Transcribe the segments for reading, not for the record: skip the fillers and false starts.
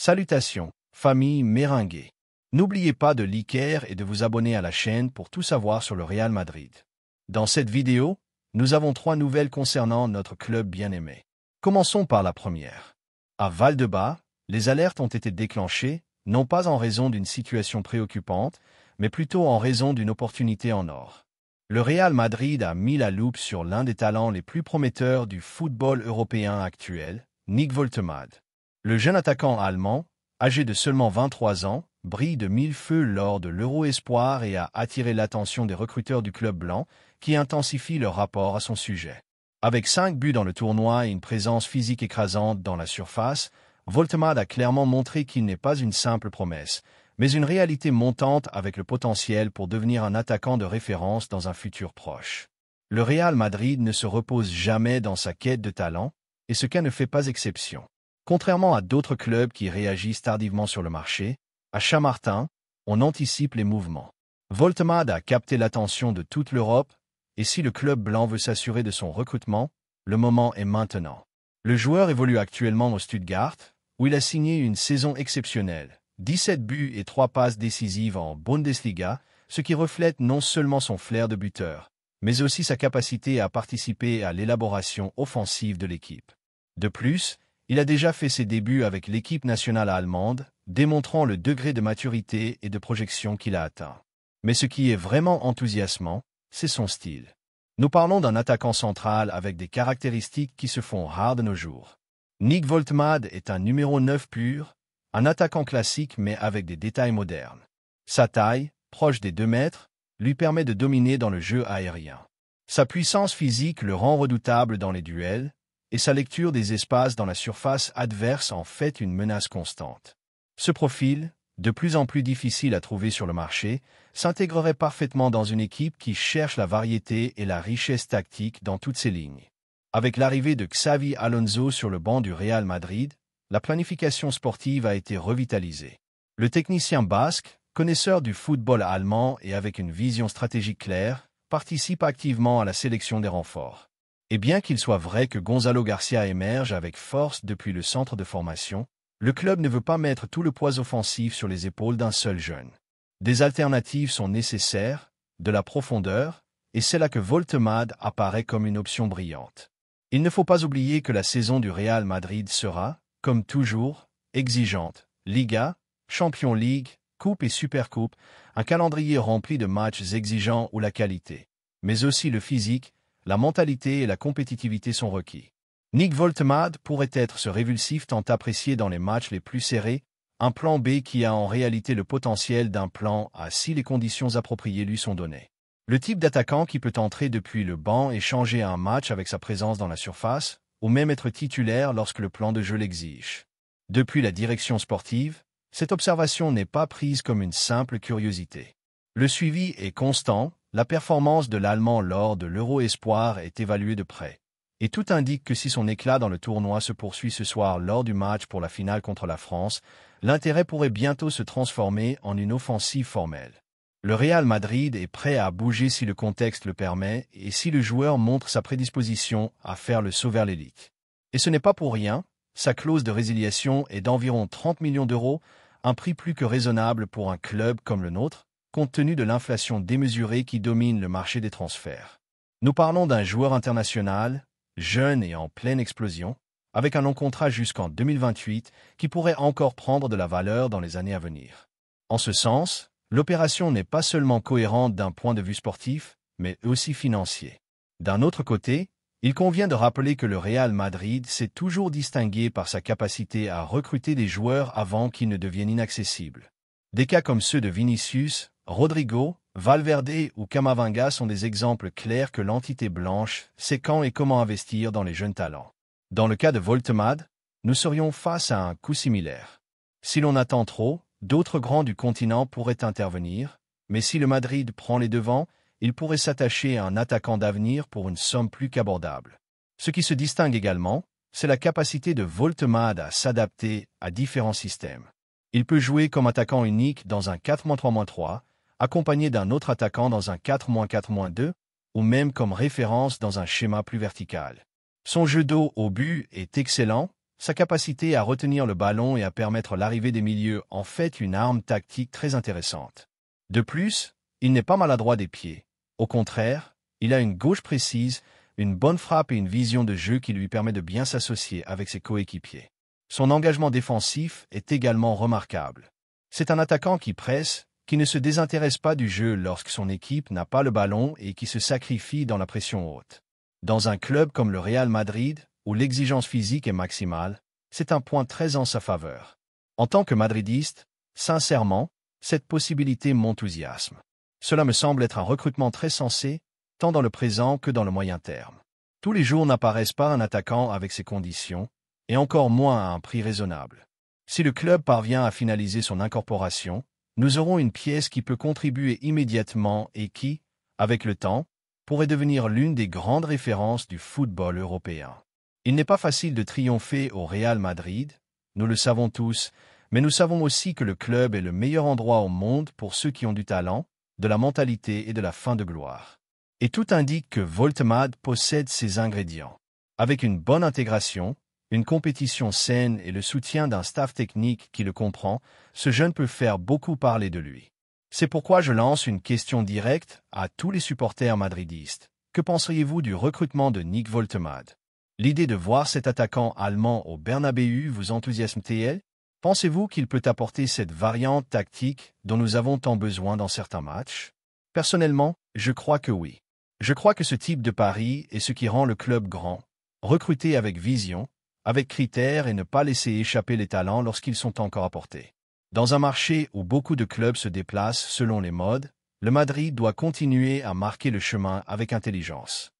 Salutations, famille méringuée. N'oubliez pas de liker et de vous abonner à la chaîne pour tout savoir sur le Real Madrid. Dans cette vidéo, nous avons 3 nouvelles concernant notre club bien-aimé. Commençons par la première. À Valdebebas, les alertes ont été déclenchées, non pas en raison d'une situation préoccupante, mais plutôt en raison d'une opportunité en or. Le Real Madrid a mis la loupe sur l'un des talents les plus prometteurs du football européen actuel, Nick Woltemade. Le jeune attaquant allemand, âgé de seulement 23 ans, brille de mille feux lors de l'Euro Espoir et a attiré l'attention des recruteurs du club blanc, qui intensifient leur rapport à son sujet. Avec 5 buts dans le tournoi et une présence physique écrasante dans la surface, Woltemade a clairement montré qu'il n'est pas une simple promesse, mais une réalité montante avec le potentiel pour devenir un attaquant de référence dans un futur proche. Le Real Madrid ne se repose jamais dans sa quête de talent, et ce cas ne fait pas exception. Contrairement à d'autres clubs qui réagissent tardivement sur le marché, à Chamartin, on anticipe les mouvements. Woltemade a capté l'attention de toute l'Europe, et si le club blanc veut s'assurer de son recrutement, le moment est maintenant. Le joueur évolue actuellement au Stuttgart, où il a signé une saison exceptionnelle, 17 buts et 3 passes décisives en Bundesliga, ce qui reflète non seulement son flair de buteur, mais aussi sa capacité à participer à l'élaboration offensive de l'équipe. De plus, il a déjà fait ses débuts avec l'équipe nationale allemande, démontrant le degré de maturité et de projection qu'il a atteint. Mais ce qui est vraiment enthousiasmant, c'est son style. Nous parlons d'un attaquant central avec des caractéristiques qui se font rares de nos jours. Nick Woltemade est un numéro 9 pur, un attaquant classique mais avec des détails modernes. Sa taille, proche des 2 mètres, lui permet de dominer dans le jeu aérien. Sa puissance physique le rend redoutable dans les duels, et sa lecture des espaces dans la surface adverse en fait une menace constante. Ce profil, de plus en plus difficile à trouver sur le marché, s'intégrerait parfaitement dans une équipe qui cherche la variété et la richesse tactique dans toutes ses lignes. Avec l'arrivée de Xavi Alonso sur le banc du Real Madrid, la planification sportive a été revitalisée. Le technicien basque, connaisseur du football allemand et avec une vision stratégique claire, participe activement à la sélection des renforts. Et bien qu'il soit vrai que Gonzalo Garcia émerge avec force depuis le centre de formation, le club ne veut pas mettre tout le poids offensif sur les épaules d'un seul jeune. Des alternatives sont nécessaires, de la profondeur, et c'est là que Woltemade apparaît comme une option brillante. Il ne faut pas oublier que la saison du Real Madrid sera, comme toujours, exigeante. Liga, Champions League, Coupe et Supercoupe, un calendrier rempli de matchs exigeants où la qualité, mais aussi le physique, la mentalité et la compétitivité sont requis. Nick Woltemade pourrait être ce révulsif tant apprécié dans les matchs les plus serrés, un plan B qui a en réalité le potentiel d'un plan A si les conditions appropriées lui sont données. Le type d'attaquant qui peut entrer depuis le banc et changer un match avec sa présence dans la surface, ou même être titulaire lorsque le plan de jeu l'exige. Depuis la direction sportive, cette observation n'est pas prise comme une simple curiosité. Le suivi est constant, la performance de l'Allemand lors de l'Euro Espoir est évaluée de près. Et tout indique que si son éclat dans le tournoi se poursuit ce soir lors du match pour la finale contre la France, l'intérêt pourrait bientôt se transformer en une offensive formelle. Le Real Madrid est prêt à bouger si le contexte le permet et si le joueur montre sa prédisposition à faire le saut vers l'élite. Et ce n'est pas pour rien, sa clause de résiliation est d'environ 30 millions d'euros, un prix plus que raisonnable pour un club comme le nôtre, compte tenu de l'inflation démesurée qui domine le marché des transferts. Nous parlons d'un joueur international, jeune et en pleine explosion, avec un long contrat jusqu'en 2028 qui pourrait encore prendre de la valeur dans les années à venir. En ce sens, l'opération n'est pas seulement cohérente d'un point de vue sportif, mais aussi financier. D'un autre côté, il convient de rappeler que le Real Madrid s'est toujours distingué par sa capacité à recruter des joueurs avant qu'ils ne deviennent inaccessibles. Des cas comme ceux de Vinicius, Rodrigo, Valverde ou Camavinga sont des exemples clairs que l'entité blanche sait quand et comment investir dans les jeunes talents. Dans le cas de Woltemade, nous serions face à un coup similaire. Si l'on attend trop, d'autres grands du continent pourraient intervenir, mais si le Madrid prend les devants, il pourrait s'attacher à un attaquant d'avenir pour une somme plus qu'abordable. Ce qui se distingue également, c'est la capacité de Woltemade à s'adapter à différents systèmes. Il peut jouer comme attaquant unique dans un 4-3-3, accompagné d'un autre attaquant dans un 4-4-2, ou même comme référence dans un schéma plus vertical. Son jeu d'eau au but est excellent, Sa capacité à retenir le ballon et à permettre l'arrivée des milieux en fait une arme tactique très intéressante. De plus, il n'est pas maladroit des pieds. Au contraire, il a une gauche précise, une bonne frappe et une vision de jeu qui lui permet de bien s'associer avec ses coéquipiers. Son engagement défensif est également remarquable. C'est un attaquant qui presse, qui ne se désintéresse pas du jeu lorsque son équipe n'a pas le ballon et qui se sacrifie dans la pression haute. Dans un club comme le Real Madrid, où l'exigence physique est maximale, c'est un point très en sa faveur. En tant que madridiste, sincèrement, cette possibilité m'enthousiasme. Cela me semble être un recrutement très sensé, tant dans le présent que dans le moyen terme. Tous les jours n'apparaissent pas un attaquant avec ces conditions, et encore moins à un prix raisonnable. Si le club parvient à finaliser son incorporation, nous aurons une pièce qui peut contribuer immédiatement et qui, avec le temps, pourrait devenir l'une des grandes références du football européen. Il n'est pas facile de triompher au Real Madrid, nous le savons tous, mais nous savons aussi que le club est le meilleur endroit au monde pour ceux qui ont du talent, de la mentalité et de la faim de gloire. Et tout indique que Voltemade possède ces ingrédients. Avec une bonne intégration, une compétition saine et le soutien d'un staff technique qui le comprend, ce jeune peut faire beaucoup parler de lui. C'est pourquoi je lance une question directe à tous les supporters madridistes. Que penseriez-vous du recrutement de Nick Voltemade? L'idée de voir cet attaquant allemand au Bernabéu vous enthousiasme-t-elle? Pensez-vous qu'il peut apporter cette variante tactique dont nous avons tant besoin dans certains matchs? Personnellement, je crois que oui. Je crois que ce type de pari est ce qui rend le club grand. Recruter avec vision, avec critères et ne pas laisser échapper les talents lorsqu'ils sont encore apportés. Dans un marché où beaucoup de clubs se déplacent selon les modes, le Madrid doit continuer à marquer le chemin avec intelligence.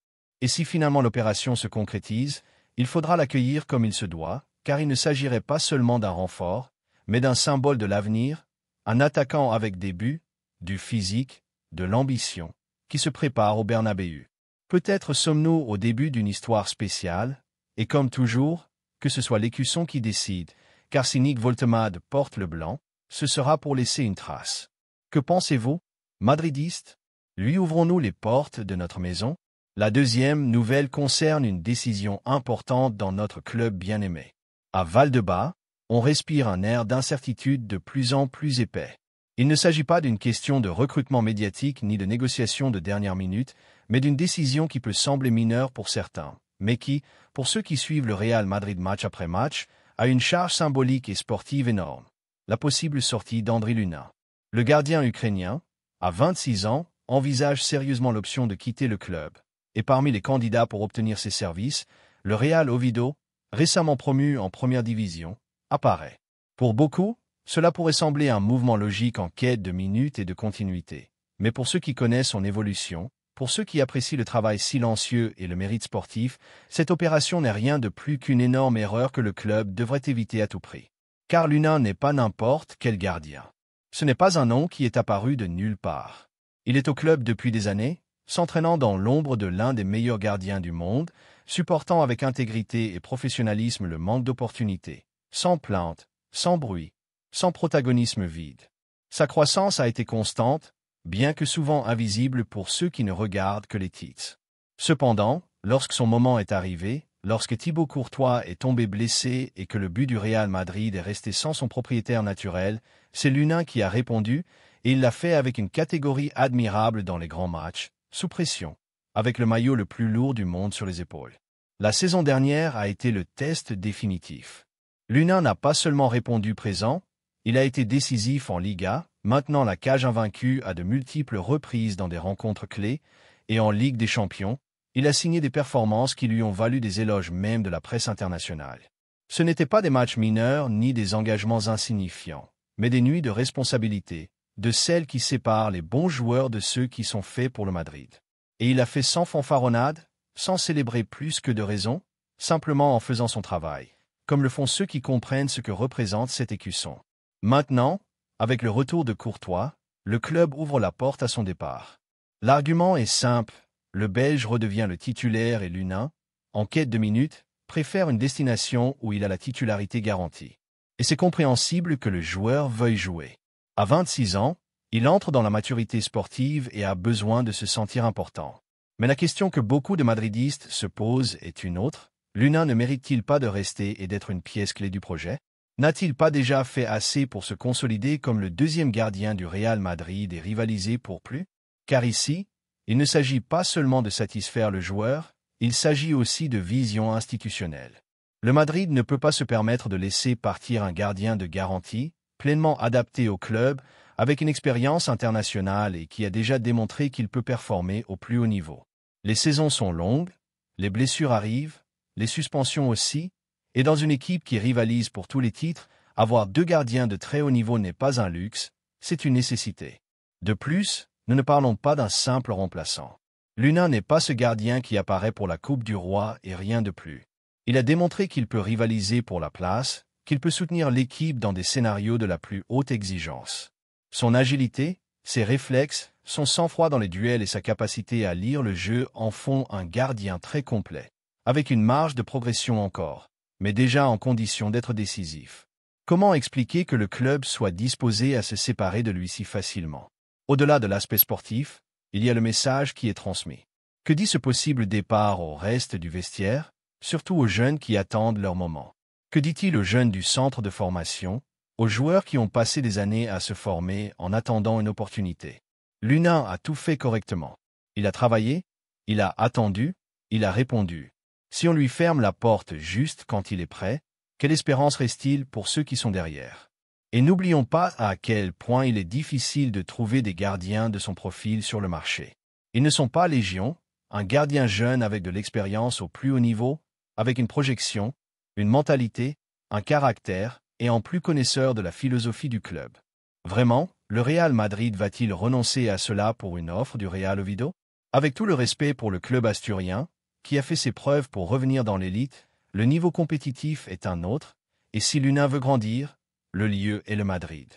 Et si finalement l'opération se concrétise, il faudra l'accueillir comme il se doit, car il ne s'agirait pas seulement d'un renfort, mais d'un symbole de l'avenir, un attaquant avec des buts, du physique, de l'ambition, qui se prépare au Bernabéu. Peut-être sommes-nous au début d'une histoire spéciale, et comme toujours, que ce soit l'écusson qui décide, car si Nick Voltemade porte le blanc, ce sera pour laisser une trace. Que pensez-vous, madridistes? Lui ouvrons-nous les portes de notre maison? La deuxième nouvelle concerne une décision importante dans notre club bien-aimé. À Valdebebas, on respire un air d'incertitude de plus en plus épais. Il ne s'agit pas d'une question de recrutement médiatique ni de négociation de dernière minute, mais d'une décision qui peut sembler mineure pour certains, mais qui, pour ceux qui suivent le Real Madrid match après match, a une charge symbolique et sportive énorme. La possible sortie d'Andriy Lunin. Le gardien ukrainien, à 26 ans, envisage sérieusement l'option de quitter le club. Et parmi les candidats pour obtenir ses services, le Real Oviedo, récemment promu en première division, apparaît. Pour beaucoup, cela pourrait sembler un mouvement logique en quête de minutes et de continuité. Mais pour ceux qui connaissent son évolution, pour ceux qui apprécient le travail silencieux et le mérite sportif, cette opération n'est rien de plus qu'une énorme erreur que le club devrait éviter à tout prix. Car Lunin n'est pas n'importe quel gardien. Ce n'est pas un nom qui est apparu de nulle part. Il est au club depuis des années, s'entraînant dans l'ombre de l'un des meilleurs gardiens du monde, supportant avec intégrité et professionnalisme le manque d'opportunités, sans plainte, sans bruit, sans protagonisme vide. Sa croissance a été constante, bien que souvent invisible pour ceux qui ne regardent que les titres. Cependant, lorsque son moment est arrivé, lorsque Thibaut Courtois est tombé blessé et que le but du Real Madrid est resté sans son propriétaire naturel, c'est Lunin qui a répondu, et il l'a fait avec une catégorie admirable dans les grands matchs, sous pression, avec le maillot le plus lourd du monde sur les épaules. La saison dernière a été le test définitif. Lunin n'a pas seulement répondu présent, il a été décisif en Liga, maintenant la cage invaincue à de multiples reprises dans des rencontres clés, et en Ligue des Champions, il a signé des performances qui lui ont valu des éloges même de la presse internationale. Ce n'étaient pas des matchs mineurs ni des engagements insignifiants, mais des nuits de responsabilité, de celles qui séparent les bons joueurs de ceux qui sont faits pour le Madrid. Et il a fait sans fanfaronnade, sans célébrer plus que de raison, simplement en faisant son travail, comme le font ceux qui comprennent ce que représente cet écusson. Maintenant, avec le retour de Courtois, le club ouvre la porte à son départ. L'argument est simple, le Belge redevient le titulaire et Lunin, en quête de minutes, préfère une destination où il a la titularité garantie. Et c'est compréhensible que le joueur veuille jouer. À 26 ans, il entre dans la maturité sportive et a besoin de se sentir important. Mais la question que beaucoup de madridistes se posent est une autre. Luna ne mérite-t-il pas de rester et d'être une pièce clé du projet? N'a-t-il pas déjà fait assez pour se consolider comme le deuxième gardien du Real Madrid et rivaliser pour plus? Car ici, il ne s'agit pas seulement de satisfaire le joueur, il s'agit aussi de vision institutionnelle. Le Madrid ne peut pas se permettre de laisser partir un gardien de garantie, pleinement adapté au club, avec une expérience internationale et qui a déjà démontré qu'il peut performer au plus haut niveau. Les saisons sont longues, les blessures arrivent, les suspensions aussi, et dans une équipe qui rivalise pour tous les titres, avoir deux gardiens de très haut niveau n'est pas un luxe, c'est une nécessité. De plus, nous ne parlons pas d'un simple remplaçant. Luna n'est pas ce gardien qui apparaît pour la Coupe du Roi et rien de plus. Il a démontré qu'il peut rivaliser pour la place, qu'il peut soutenir l'équipe dans des scénarios de la plus haute exigence. Son agilité, ses réflexes, son sang-froid dans les duels et sa capacité à lire le jeu en font un gardien très complet, avec une marge de progression encore, mais déjà en condition d'être décisif. Comment expliquer que le club soit disposé à se séparer de lui si facilement? Au-delà de l'aspect sportif, il y a le message qui est transmis. Que dit ce possible départ au reste du vestiaire, surtout aux jeunes qui attendent leur moment? Que dit-il aux jeunes du centre de formation, aux joueurs qui ont passé des années à se former en attendant une opportunité? Luna a tout fait correctement. Il a travaillé, il a attendu, il a répondu. Si on lui ferme la porte juste quand il est prêt, quelle espérance reste-t-il pour ceux qui sont derrière? Et n'oublions pas à quel point il est difficile de trouver des gardiens de son profil sur le marché. Ils ne sont pas légion, un gardien jeune avec de l'expérience au plus haut niveau, avec une projection, une mentalité, un caractère, et en plus connaisseur de la philosophie du club. Vraiment, le Real Madrid va-t-il renoncer à cela pour une offre du Real Oviedo? Avec tout le respect pour le club asturien, qui a fait ses preuves pour revenir dans l'élite, le niveau compétitif est un autre, et si Luna veut grandir, le lieu est le Madrid.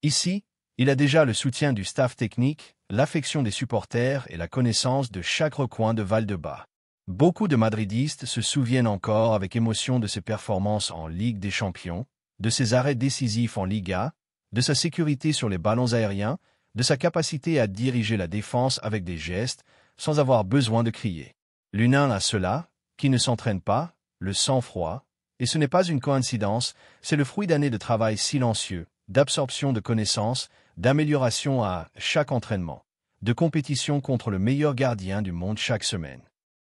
Ici, il a déjà le soutien du staff technique, l'affection des supporters et la connaissance de chaque recoin de Valdebebas. Beaucoup de madridistes se souviennent encore avec émotion de ses performances en Ligue des Champions, de ses arrêts décisifs en Liga, de sa sécurité sur les ballons aériens, de sa capacité à diriger la défense avec des gestes, sans avoir besoin de crier. Luna a cela, qui ne s'entraîne pas, le sang-froid, et ce n'est pas une coïncidence, c'est le fruit d'années de travail silencieux, d'absorption de connaissances, d'amélioration à chaque entraînement, de compétition contre le meilleur gardien du monde chaque semaine.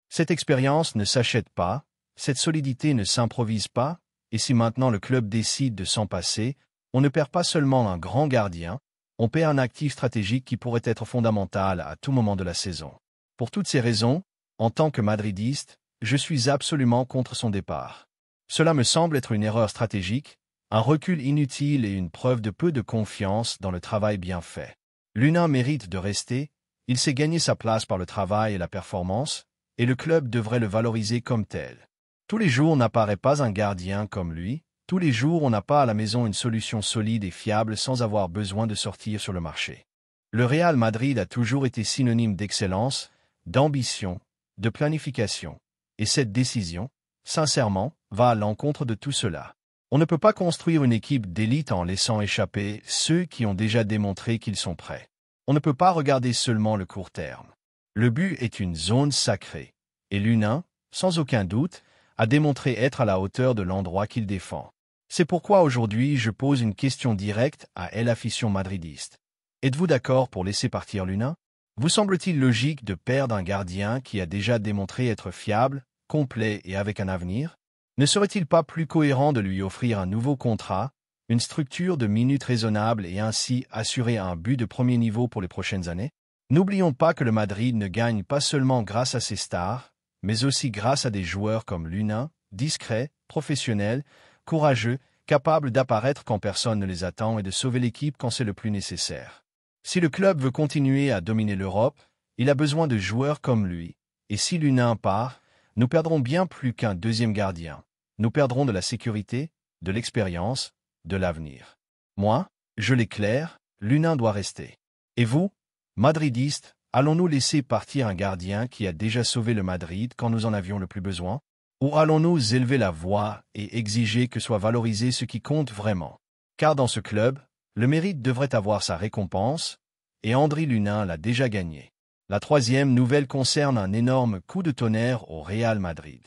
Cette expérience ne s'achète pas, cette solidité ne s'improvise pas, et si maintenant le club décide de s'en passer, on ne perd pas seulement un grand gardien, on perd un actif stratégique qui pourrait être fondamental à tout moment de la saison. Pour toutes ces raisons, en tant que madridiste, je suis absolument contre son départ. Cela me semble être une erreur stratégique, un recul inutile et une preuve de peu de confiance dans le travail bien fait. Luna mérite de rester, il s'est gagné sa place par le travail et la performance, et le club devrait le valoriser comme tel. Tous les jours n'apparaît pas un gardien comme lui, tous les jours on n'a pas à la maison une solution solide et fiable sans avoir besoin de sortir sur le marché. Le Real Madrid a toujours été synonyme d'excellence, d'ambition, de planification, et cette décision, sincèrement, va à l'encontre de tout cela. On ne peut pas construire une équipe d'élite en laissant échapper ceux qui ont déjà démontré qu'ils sont prêts. On ne peut pas regarder seulement le court terme. Le but est une zone sacrée, et Luna, sans aucun doute, a démontré être à la hauteur de l'endroit qu'il défend. C'est pourquoi aujourd'hui je pose une question directe à l'afición madridiste. Êtes-vous d'accord pour laisser partir Luna? Vous semble-t-il logique de perdre un gardien qui a déjà démontré être fiable, complet et avec un avenir? Ne serait-il pas plus cohérent de lui offrir un nouveau contrat, une structure de minutes raisonnable et ainsi assurer un but de premier niveau pour les prochaines années? N'oublions pas que le Madrid ne gagne pas seulement grâce à ses stars, mais aussi grâce à des joueurs comme Luna, discrets, professionnels, courageux, capables d'apparaître quand personne ne les attend et de sauver l'équipe quand c'est le plus nécessaire. Si le club veut continuer à dominer l'Europe, il a besoin de joueurs comme lui, et si Luna part, nous perdrons bien plus qu'un deuxième gardien. Nous perdrons de la sécurité, de l'expérience, de l'avenir. Moi, je l'éclaire, Luna doit rester. Et vous, madridistes, allons-nous laisser partir un gardien qui a déjà sauvé le Madrid quand nous en avions le plus besoin? Ou allons-nous élever la voix et exiger que soit valorisé ce qui compte vraiment? Car dans ce club, le mérite devrait avoir sa récompense, et Andriy Lunin l'a déjà gagné. La troisième nouvelle concerne un énorme coup de tonnerre au Real Madrid.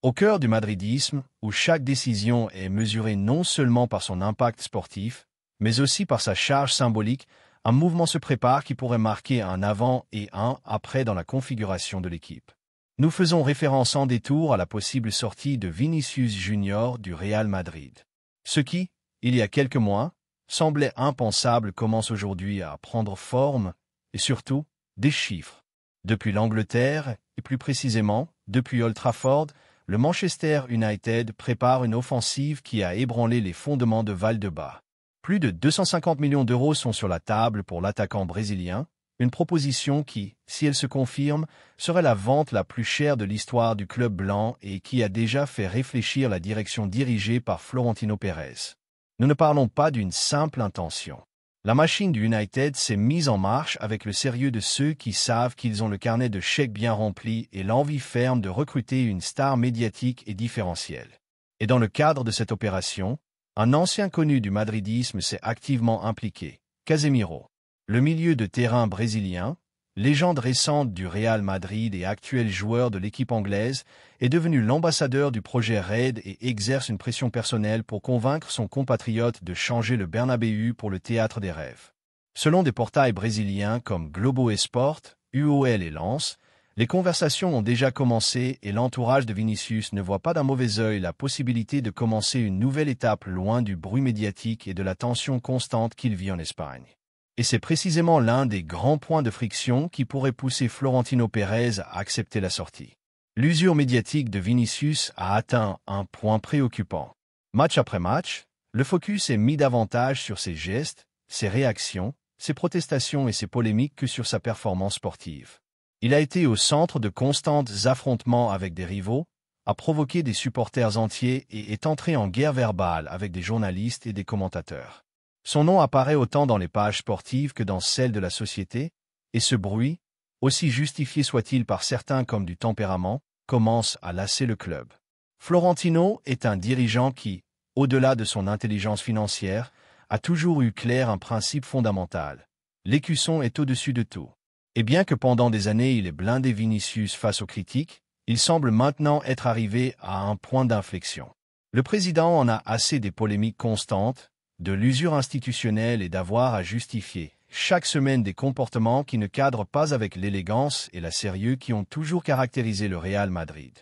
Au cœur du madridisme, où chaque décision est mesurée non seulement par son impact sportif, mais aussi par sa charge symbolique, un mouvement se prépare qui pourrait marquer un avant et un après dans la configuration de l'équipe. Nous faisons référence en détour à la possible sortie de Vinicius Junior du Real Madrid. Ce qui, il y a quelques mois, semblait impensable commence aujourd'hui à prendre forme, et surtout, des chiffres. Depuis l'Angleterre, et plus précisément, depuis Old Trafford, le Manchester United prépare une offensive qui a ébranlé les fondements de Valdebebas. Plus de 250 millions d'euros sont sur la table pour l'attaquant brésilien, une proposition qui, si elle se confirme, serait la vente la plus chère de l'histoire du club blanc et qui a déjà fait réfléchir la direction dirigée par Florentino Pérez. Nous ne parlons pas d'une simple intention. La machine du United s'est mise en marche avec le sérieux de ceux qui savent qu'ils ont le carnet de chèques bien rempli et l'envie ferme de recruter une star médiatique et différentielle. Et dans le cadre de cette opération, un ancien connu du madridisme s'est activement impliqué, Casemiro. Le milieu de terrain brésilien, légende récente du Real Madrid et actuel joueur de l'équipe anglaise, est devenu l'ambassadeur du projet Red et exerce une pression personnelle pour convaincre son compatriote de changer le Bernabéu pour le théâtre des rêves. Selon des portails brésiliens comme Globo Esport, UOL et Lens, les conversations ont déjà commencé et l'entourage de Vinicius ne voit pas d'un mauvais œil la possibilité de commencer une nouvelle étape loin du bruit médiatique et de la tension constante qu'il vit en Espagne. Et c'est précisément l'un des grands points de friction qui pourrait pousser Florentino Pérez à accepter la sortie. L'usure médiatique de Vinicius a atteint un point préoccupant. Match après match, le focus est mis davantage sur ses gestes, ses réactions, ses protestations et ses polémiques que sur sa performance sportive. Il a été au centre de constants affrontements avec des rivaux, a provoqué des supporters entiers et est entré en guerre verbale avec des journalistes et des commentateurs. Son nom apparaît autant dans les pages sportives que dans celles de la société, et ce bruit, aussi justifié soit-il par certains comme du tempérament, commence à lasser le club. Florentino est un dirigeant qui, au-delà de son intelligence financière, a toujours eu clair un principe fondamental. L'écusson est au-dessus de tout. Et bien que pendant des années il ait blindé Vinicius face aux critiques, il semble maintenant être arrivé à un point d'inflexion. Le président en a assez des polémiques constantes, de l'usure institutionnelle et d'avoir à justifier chaque semaine des comportements qui ne cadrent pas avec l'élégance et la sérieux qui ont toujours caractérisé le Real Madrid.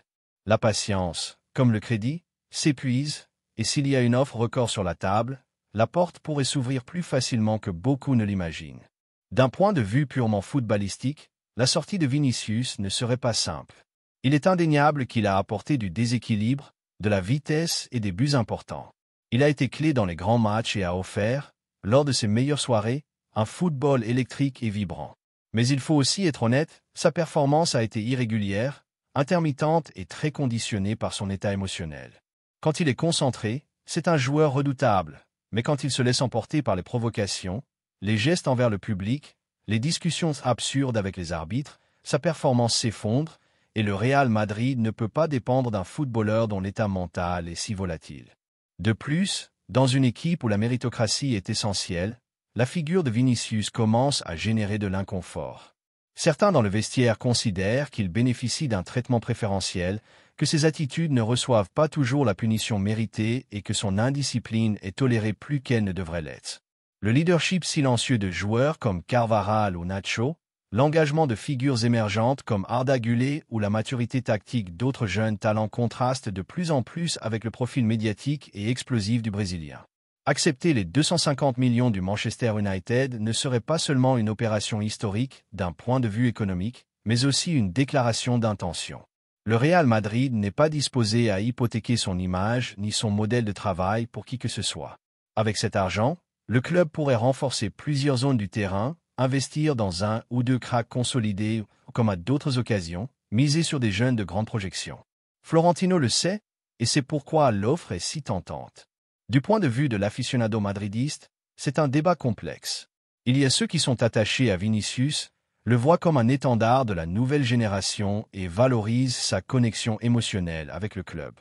La patience, comme le crédit, s'épuise, et s'il y a une offre record sur la table, la porte pourrait s'ouvrir plus facilement que beaucoup ne l'imaginent. D'un point de vue purement footballistique, la sortie de Vinicius ne serait pas simple. Il est indéniable qu'il a apporté du déséquilibre, de la vitesse et des buts importants. Il a été clé dans les grands matchs et a offert, lors de ses meilleures soirées, un football électrique et vibrant. Mais il faut aussi être honnête, sa performance a été irrégulière, intermittente et très conditionnée par son état émotionnel. Quand il est concentré, c'est un joueur redoutable, mais quand il se laisse emporter par les provocations, les gestes envers le public, les discussions absurdes avec les arbitres, sa performance s'effondre, et le Real Madrid ne peut pas dépendre d'un footballeur dont l'état mental est si volatile. De plus, dans une équipe où la méritocratie est essentielle, la figure de Vinicius commence à générer de l'inconfort. Certains dans le vestiaire considèrent qu'il bénéficie d'un traitement préférentiel, que ses attitudes ne reçoivent pas toujours la punition méritée et que son indiscipline est tolérée plus qu'elle ne devrait l'être. Le leadership silencieux de joueurs comme Carvajal ou Nacho, l'engagement de figures émergentes comme Arda Güler ou la maturité tactique d'autres jeunes talents contrastent de plus en plus avec le profil médiatique et explosif du Brésilien. Accepter les 250 millions du Manchester United ne serait pas seulement une opération historique d'un point de vue économique, mais aussi une déclaration d'intention. Le Real Madrid n'est pas disposé à hypothéquer son image ni son modèle de travail pour qui que ce soit. Avec cet argent, le club pourrait renforcer plusieurs zones du terrain, investir dans un ou deux cracks consolidés ou, comme à d'autres occasions, miser sur des jeunes de grande projection. Florentino le sait, et c'est pourquoi l'offre est si tentante. Du point de vue de l'aficionado madridiste, c'est un débat complexe. Il y a ceux qui sont attachés à Vinicius, le voient comme un étendard de la nouvelle génération et valorisent sa connexion émotionnelle avec le club.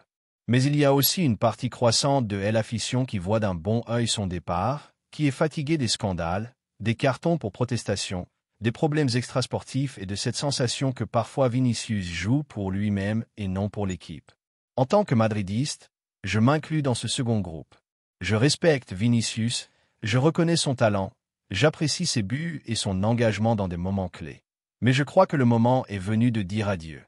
Mais il y a aussi une partie croissante de l'afition qui voit d'un bon œil son départ, qui est fatiguée des scandales, des cartons pour protestation, des problèmes extrasportifs et de cette sensation que parfois Vinicius joue pour lui-même et non pour l'équipe. En tant que madridiste, je m'inclus dans ce second groupe. Je respecte Vinicius, je reconnais son talent, j'apprécie ses buts et son engagement dans des moments clés. Mais je crois que le moment est venu de dire adieu.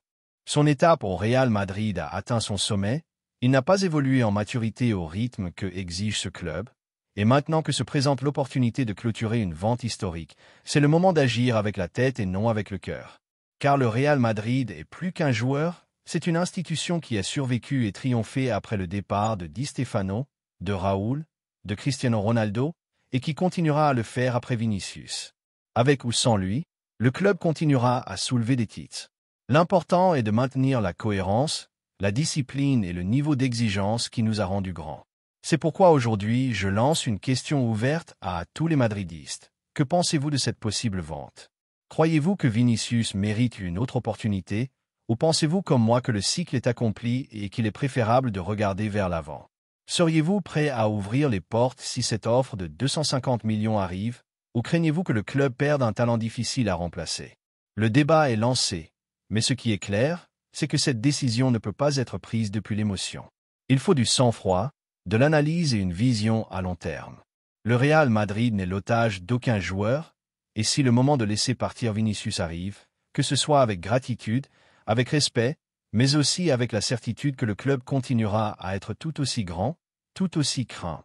Son étape au Real Madrid a atteint son sommet, il n'a pas évolué en maturité au rythme que exige ce club, et maintenant que se présente l'opportunité de clôturer une vente historique, c'est le moment d'agir avec la tête et non avec le cœur. Car le Real Madrid est plus qu'un joueur, c'est une institution qui a survécu et triomphé après le départ de Di Stefano, de Raúl, de Cristiano Ronaldo, et qui continuera à le faire après Vinicius. Avec ou sans lui, le club continuera à soulever des titres. L'important est de maintenir la cohérence, la discipline et le niveau d'exigence qui nous a rendus grands. C'est pourquoi aujourd'hui, je lance une question ouverte à tous les madridistes. Que pensez-vous de cette possible vente? Croyez-vous que Vinicius mérite une autre opportunité, ou pensez-vous comme moi que le cycle est accompli et qu'il est préférable de regarder vers l'avant? Seriez-vous prêt à ouvrir les portes si cette offre de 250 millions arrive, ou craignez-vous que le club perde un talent difficile à remplacer? Le débat est lancé, mais ce qui est clair, c'est que cette décision ne peut pas être prise depuis l'émotion. Il faut du sang-froid, de l'analyse et une vision à long terme. Le Real Madrid n'est l'otage d'aucun joueur, et si le moment de laisser partir Vinicius arrive, que ce soit avec gratitude, avec respect, mais aussi avec la certitude que le club continuera à être tout aussi grand, tout aussi craint.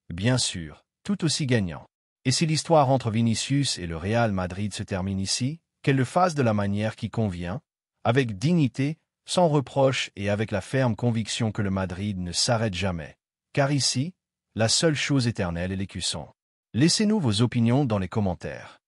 Bien sûr, tout aussi gagnant. Et si l'histoire entre Vinicius et le Real Madrid se termine ici, qu'elle le fasse de la manière qui convient, avec dignité, sans reproche et avec la ferme conviction que le Madrid ne s'arrête jamais. Car ici, la seule chose éternelle est l'écusson. Laissez-nous vos opinions dans les commentaires.